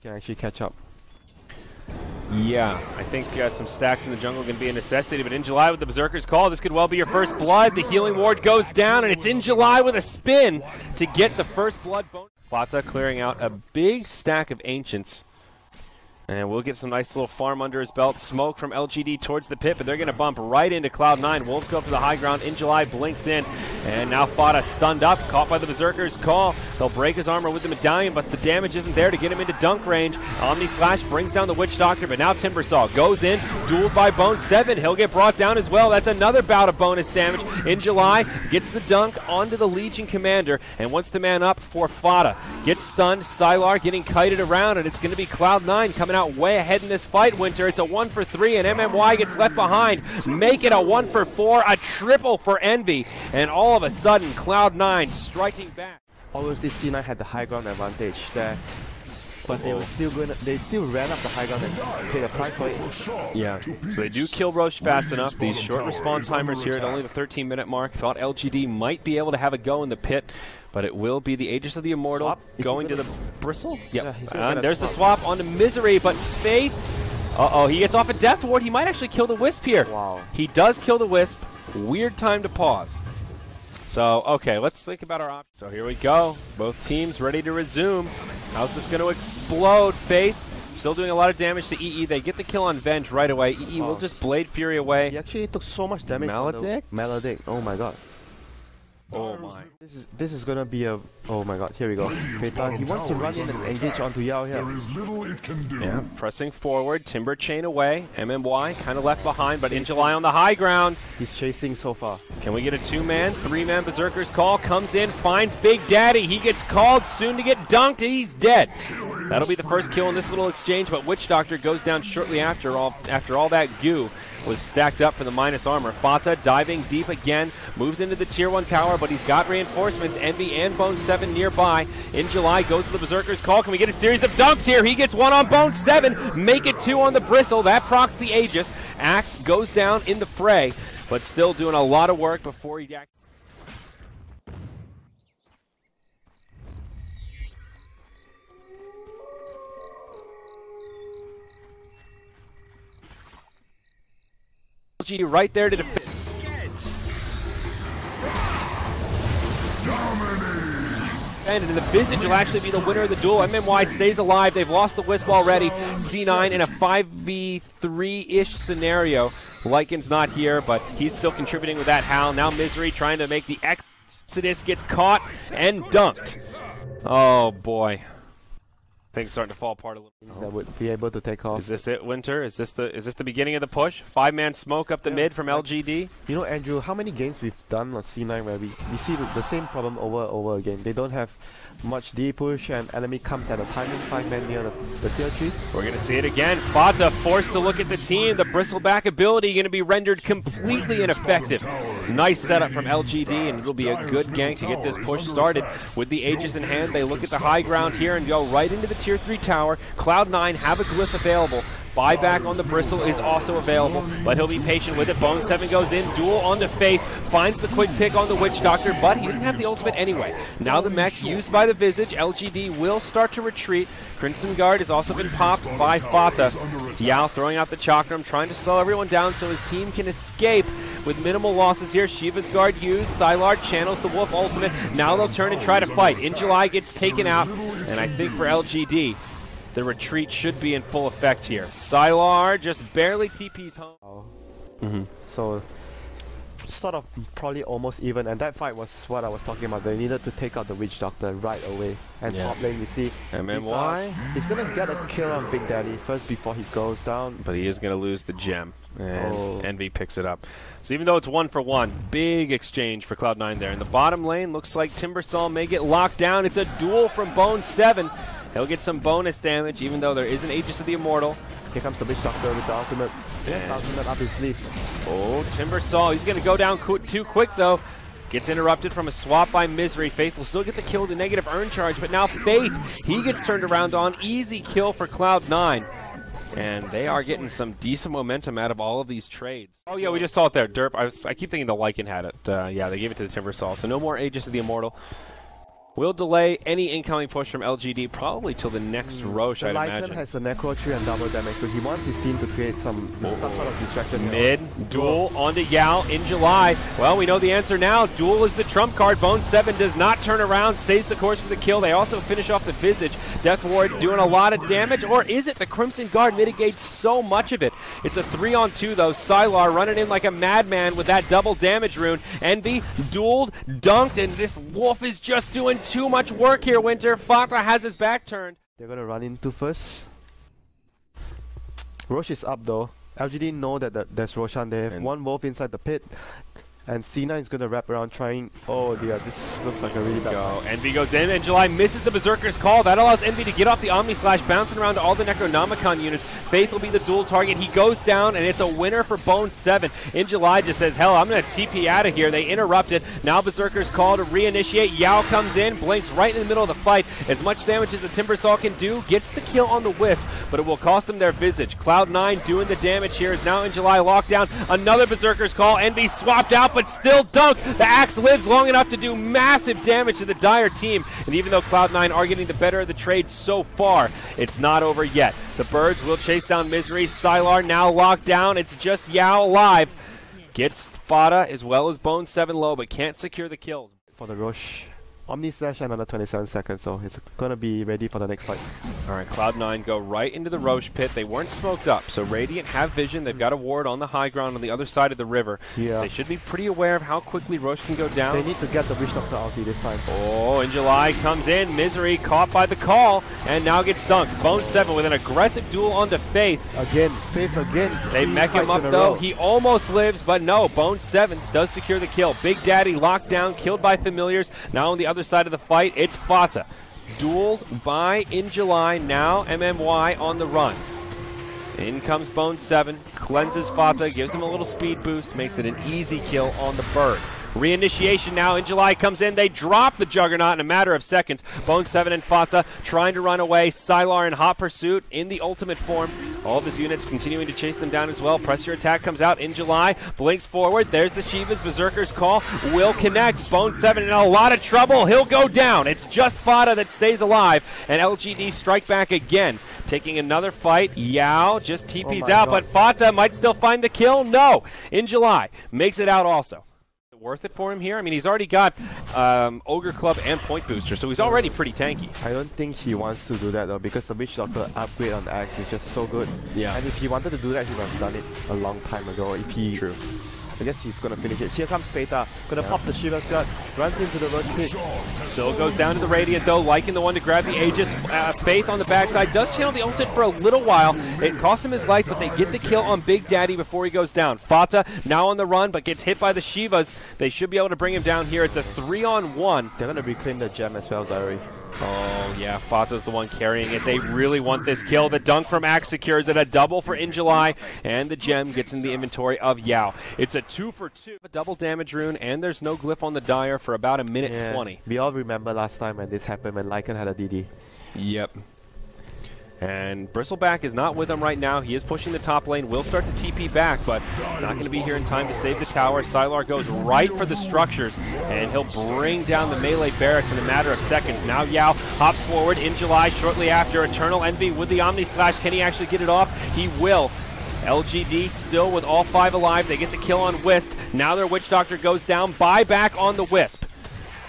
can actually catch up. Yeah, I think some stacks in the jungle can be a necessity, but in July with the Berserker's Call, this could well be your first blood. The healing ward goes down, and it's in July with a spin to get the first blood bonus. Fata clearing out a big stack of Ancients. And we'll get some nice little farm under his belt. Smoke from LGD towards the pit, but they're going to bump right into Cloud9. Wolves go up to the high ground. In July blinks in. And now Fata stunned up, caught by the Berserker's Call. They'll break his armor with the medallion, but the damage isn't there to get him into dunk range. Omni Slash brings down the Witch Doctor, but now Timbersaw goes in, dueled by Bone 7. He'll get brought down as well. That's another bout of bonus damage. In July, gets the dunk onto the Legion Commander and wants to man up for Fata. Gets stunned, Sylar getting kited around, and it's going to be Cloud9 coming out way ahead in this fight, Winter. It's a 1 for 3, and MMY gets left behind. Make it a 1 for 4, a triple for Envy, and all of a sudden, Cloud9 striking back. Obviously, C9 had the high ground advantage there, but they still ran up the high ground and paid a price for it. Yeah, so they do kill Roche fast enough. These short respawn timers here at only the 13-minute mark. Thought LGD might be able to have a go in the pit, but it will be the Aegis of the Immortal swap? Going to the Bristle. Yep. Yeah, there's the swap onto Misery, but Faith. He gets off a Death Ward. He might actually kill the Wisp here. Wow. He does kill the Wisp. Weird time to pause. So, okay, let's think about our options. So here we go. Both teams ready to resume. How's this going to explode? Faith still doing a lot of damage to EE. They get the kill on Venge right away. EE will just Blade Fury away. He actually took so much damage. Maledict? Maledict. Oh my god. Oh my. This is gonna be a. Oh my god, here we go. Keita, he wants to run in and engage onto Yao here. There is little it can do. Yeah, pressing forward, Timber Chain away. MMY kind of left behind, but in July on the high ground. He's chasing so far. Can we get a 2-man, 3-man Berserker's Call? Comes in, finds Big Daddy. He gets called, soon to get dunked, and he's dead. That'll be the first kill in this little exchange, but Witch Doctor goes down shortly after all that goo was stacked up for the minus armor. Fata diving deep again, moves into the tier 1 tower, but he's got reinforcements. Envy and Bone 7 nearby. In July goes to the Berserker's Call. Can we get a series of dunks here? He gets 1 on Bone 7, make it 2 on the Bristle. That procs the Aegis. Axe goes down in the fray, but still doing a lot of work before he... LGD right there to defend. And the Visage will actually be the winner of the duel. MMY stays alive. They've lost the Wisp already. C9 in a 5v3-ish scenario. Lycan's not here, but he's still contributing with that Howl. Now Misery trying to make the Exodus, gets caught and dunked. Oh boy. Things starting to fall apart a little. That would be able to take off. Is this it, Winter? Is this the beginning of the push? 5-man smoke up the mid from LGD. You know, Andrew, how many games we've done on C9 where we see the same problem over and over again. They don't have much D push, and enemy comes at a timing 5-man near the tier 3. We're going to see it again. Fata forced to look at the team. The bristleback ability going to be rendered completely ineffective. Nice setup from LGD, and it'll be a good gank to get this push started. With the Aegis in hand, they look at the high ground here and go right into the tier 3 tower. Cloud9 have a glyph available. Buyback on the Bristle is also available, but he'll be patient with it. Bone 7 goes in, duel onto Faith, finds the quick pick on the Witch Doctor, but he didn't have the ultimate anyway. Now the mech used by the Visage. LGD will start to retreat. Crimson Guard has also been popped by Fata. Yao throwing out the Chakram, trying to slow everyone down so his team can escape with minimal losses here. Shiva's Guard used. Sylar channels the Wolf ultimate. Now they'll turn and try to fight. In July gets taken out, and I think for LGD, the retreat should be in full effect here. Sylar just barely TP's home. So, sort of probably almost even, and that fight was what I was talking about. They needed to take out the Witch Doctor right away. And top lane, we see MMY. He's going to get a kill on Big Daddy first before he goes down. But he is going to lose the gem, and Envy picks it up. So even though it's 1 for 1, big exchange for Cloud9 there. In the bottom lane, looks like Timbersaw may get locked down. It's a duel from Bone 7. He'll get some bonus damage, even though there is an Aegis of the Immortal. Here comes the Witch Doctor with the ultimate. Yes, ultimate up his sleeves. Oh, Timbersaw. He's going to go down too quick, though. Gets interrupted from a swap by Misery. Faith will still get the kill with a negative earn charge, but now Faith, he gets turned around on. Easy kill for Cloud9. And they are getting some decent momentum out of all of these trades. Oh, yeah, we just saw it there. Derp. I keep thinking the Lycan had it. Yeah, they gave it to the Timbersaw. So no more Aegis of the Immortal. will delay any incoming push from LGD probably till the next Roche, I'd imagine. Lycan has a Necro tree and double damage, so he wants his team to create some sort of distraction. Mid, Duel onto Yao in July. Well, we know the answer now. Duel is the trump card. Bone 7 does not turn around, stays the course for the kill. They also finish off the Visage. Death Ward doing a lot of damage, or is it the Crimson Guard mitigates so much of it? It's a 3-on-2 though. Sylar running in like a madman with that double damage rune. Envy dueled, dunked, and this Wolf is just doing too much work here, Winter. Fata has his back turned. They're gonna run into first. Roche is up though. LGD know that there's Roshan. They have one Wolf inside the pit. And C9 is going to wrap around trying. Oh dear, this looks like a really bad go. Envy goes in, and July misses the Berserker's call. That allows Envy to get off the Omni Slash, bouncing around to all the Necronomicon units. Faith will be the dual target. He goes down, and it's a winner for Bone 7. In July just says, hell, I'm going to TP out of here. They interrupted. Now Berserker's call to reinitiate. Yao comes in, blinks right in the middle of the fight. As much damage as the Timbersaw can do, gets the kill on the Wisp, but it will cost them their Visage. Cloud9 doing the damage here is now in July lockdown. Another Berserker's call. Envy swapped out, but still dunked. The Axe lives long enough to do massive damage to the Dire team. And even though Cloud9 are getting the better of the trade so far, it's not over yet. The Birds will chase down Misery. Sylar now locked down. It's just Yao alive. Gets Fata as well as Bone 7 low, but can't secure the kills. For the Roche. Omni Slash another 27 seconds, so it's gonna be ready for the next fight. Alright, Cloud9 go right into the Roche pit. They weren't smoked up, so Radiant have vision. They've got a ward on the high ground on the other side of the river. Yeah. They should be pretty aware of how quickly Roche can go down. They need to get the Witch Doctor ulti this time. Oh, and July comes in. Misery caught by the call, and now gets dunked. Bone 7 with an aggressive duel onto Faith. Again, Faith again. They mech him up though. He almost lives, but no. Bone 7 does secure the kill. Big Daddy locked down, killed by Familiars. Now on the other side of the fight, it's Fata. Dueled by In July, now MMY on the run. In comes Bone 7, cleanses Fata, gives him a little speed boost, makes it an easy kill on the Bird. Reinitiation now. In July comes in. They drop the Juggernaut in a matter of seconds. Bone 7 and Fata trying to run away. Sylar in hot pursuit in the ultimate form. All of his units continuing to chase them down as well. Press your attack comes out in July. Blinks forward. There's the Shiva's Berserker's call. Will connect. Bone 7 in a lot of trouble. He'll go down. It's just Fata that stays alive. And LGD strike back again. Taking another fight. Yao just TP's out, but Fata might still find the kill. No. In July makes it out also. Worth it for him here? I mean, he's already got Ogre Club and Point Booster, so he's already pretty tanky. I don't think he wants to do that though, because the Witch Doctor upgrade on the Axe is just so good. Yeah. And if he wanted to do that, he would have done it a long time ago. If he, True. I guess he's gonna finish it. Here comes Fata, gonna pop the Shiva's Guard, runs into the Roche pit. Still goes down to the Radiant though, liking the one to grab the Aegis. Faith on the backside does channel the ultimate for a little while. It costs him his life, but they get the kill on Big Daddy before he goes down. Fata now on the run, but gets hit by the Shivas. They should be able to bring him down here. It's a 3-on-1. They're gonna reclaim the gem as well, Zari. Oh yeah, Fata's the one carrying it. They really want this kill. The dunk from Axe secures it, a double for In July, and the gem gets in the inventory of Yao. It's a 2-for-2. A double damage rune, and there's no glyph on the Dire for about a minute 20. We all remember last time when this happened when Lycan had a DD. Yep. And Bristleback is not with him right now. He is pushing the top lane. Will start to TP back, but not going to be here in time to save the tower. Sylar goes right for the structures, and he'll bring down the melee barracks in a matter of seconds. Now Yao hops forward In July shortly after. Eternal Envy with the Omni Slash. Can he actually get it off? He will. LGD still with all 5 alive. They get the kill on Wisp. Now their Witch Doctor goes down. Buyback on the Wisp.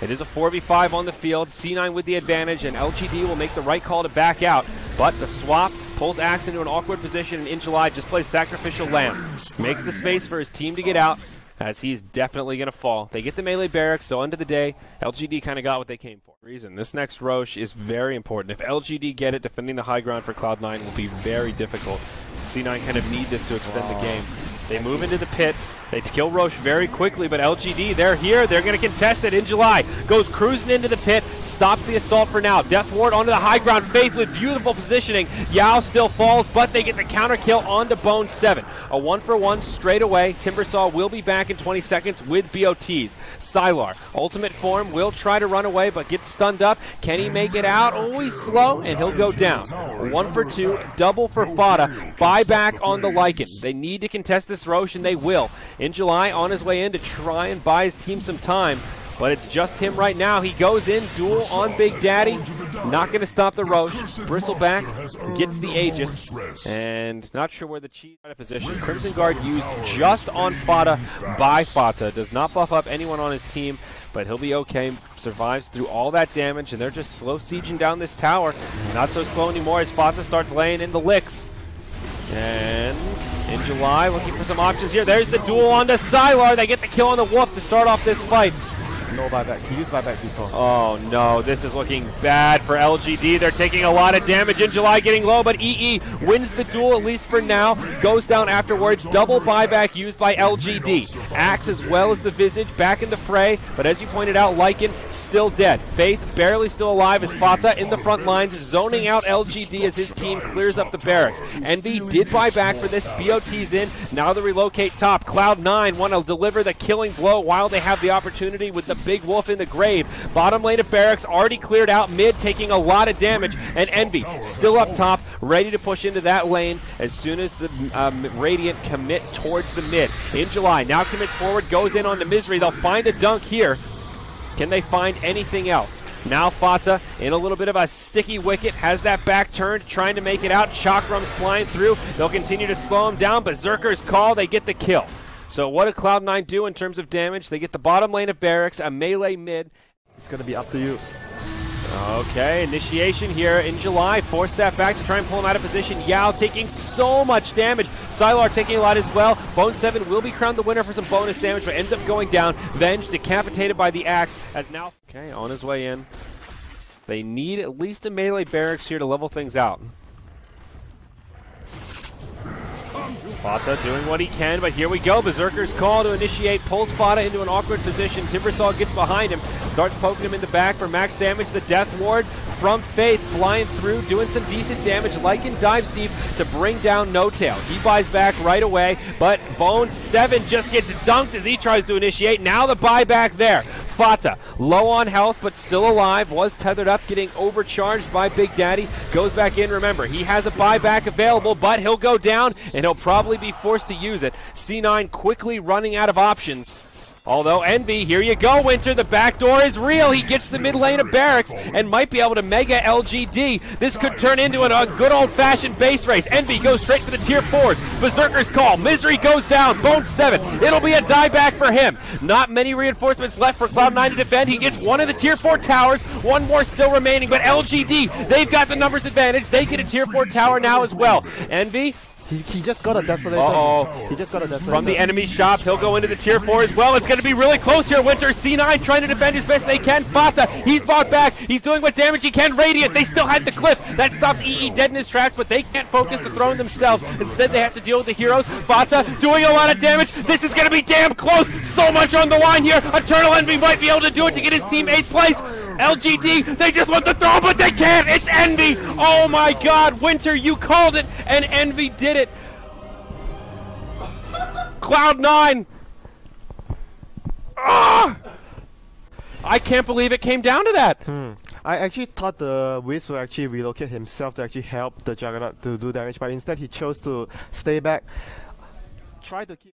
It is a 4v5 on the field. C9 with the advantage, and LGD will make the right call to back out. But the swap pulls Axe into an awkward position, and In July just plays Sacrificial Lamb. Makes the space for his team to get out, as he's definitely going to fall. They get the melee barracks, so end of the day, LGD kind of got what they came for. This next Roche is very important. If LGD get it, defending the high ground for Cloud9 will be very difficult. C9 kind of need this to extend the game. They move into the pit. They kill Roche very quickly, but LGD, they're here. They're going to contest it. In July goes cruising into the pit, stops the assault for now. Death Ward onto the high ground. Faith with beautiful positioning. Yao still falls, but they get the counter kill onto Bone 7. A 1-for-1 straight away. Timbersaw will be back in 20 seconds with BOTs. Sylar, ultimate form, will try to run away, but gets stunned up. Can he make it out? Oh, he's slow, and he'll go down. 1-for-2, double for Fata. Buyback on the Lycan. They need to contest this Roche, and they will. In July, on his way in to try and buy his team some time. but it's just him right now. He goes in, duel on Big Daddy. Not going to stop the Roche. Bristleback gets the Aegis, and not sure where the cheat out of position. Crimson Guard used just on Fata by Fata. Does not buff up anyone on his team, but he'll be okay. Survives through all that damage, and they're just slow sieging down this tower. Not so slow anymore as Fata starts laying in the licks. And in July, looking for some options here. There's the duel onto Sylar. They get the kill on the Wolf to start off this fight. No buyback. He used buyback before. Oh no, this is looking bad for LGD. They're taking a lot of damage. In July getting low, but EE wins the duel at least for now. Goes down afterwards. Double buyback used by LGD. Axe as well as the Visage back in the fray, but as you pointed out, Lycan still dead. Faith barely still alive as Fata in the front lines, zoning out LGD as his team clears up the barracks. Envy did buy back for this. BOT's in. Now they relocate top. Cloud9 want to deliver the killing blow while they have the opportunity with the big wolf in the grave. Bottom lane of barracks already cleared out. Mid taking a lot of damage, and Envy still up top, ready to push into that lane as soon as the Radiant commit towards the mid. In July, now commits forward, goes in on the Misery. They'll find a dunk here. Can they find anything else? Now Fata in a little bit of a sticky wicket, has that back turned, trying to make it out. Chakrams flying through. They'll continue to slow him down. Berserker's call, they get the kill. So what did Cloud9 do in terms of damage? They get the bottom lane of barracks, a melee mid. It's going to be up to you. Okay, initiation here in July. Force that back to try and pull him out of position. Yao taking so much damage. Sylar taking a lot as well. Bone 7 will be crowned the winner for some bonus damage, but ends up going down. Venge decapitated by the axe as now... Okay, on his way in. They need at least a melee barracks here to level things out. Fata doing what he can, but here we go. Berserker's call to initiate, pulls Fata into an awkward position. Timbersaw gets behind him, starts poking him in the back for max damage. The Death Ward from Faith flying through, doing some decent damage. Lycan dives deep to bring down No Tail. He buys back right away, but Bone 7 just gets dunked as he tries to initiate. Now the buyback there. Fata, low on health, but still alive, was tethered up, getting overcharged by Big Daddy. Goes back in, remember, he has a buyback available, but he'll go down, and he'll probably be forced to use it. C9 quickly running out of options. Although Envy, here you go, Winter, the back door is real. He gets the mid lane of barracks and might be able to mega LGD. This could turn into a good old-fashioned base race. Envy goes straight for the tier 4s. Berserker's call. Misery goes down. Bone 7. It'll be a dieback for him. Not many reinforcements left for Cloud9 to defend. He gets one of the tier 4 towers. One more still remaining, but LGD, they've got the numbers advantage. They get a tier 4 tower now as well. Envy, He just got a Desolator. He just got a Desolator. From the enemy shop, he'll go into the tier 4 as well. It's going to be really close here, Winter. C9 trying to defend as best they can. Fata, he's bought back. He's doing what damage he can. Radiant, they still had the cliff. That stops EE dead in his tracks, but they can't focus the throne themselves. Instead, they have to deal with the heroes. Fata doing a lot of damage. This is going to be damn close. So much on the line here. Eternal Envy might be able to do it to get his team 8th place. LGD, they just want the throne, but they can't. It's Envy. Oh my God, Winter, you called it, and Envy did it. Cloud9! Ah! I can't believe it came down to that. I actually thought the Wiz would actually relocate himself to actually help the Juggernaut to do damage, but instead he chose to stay back. Try to keep...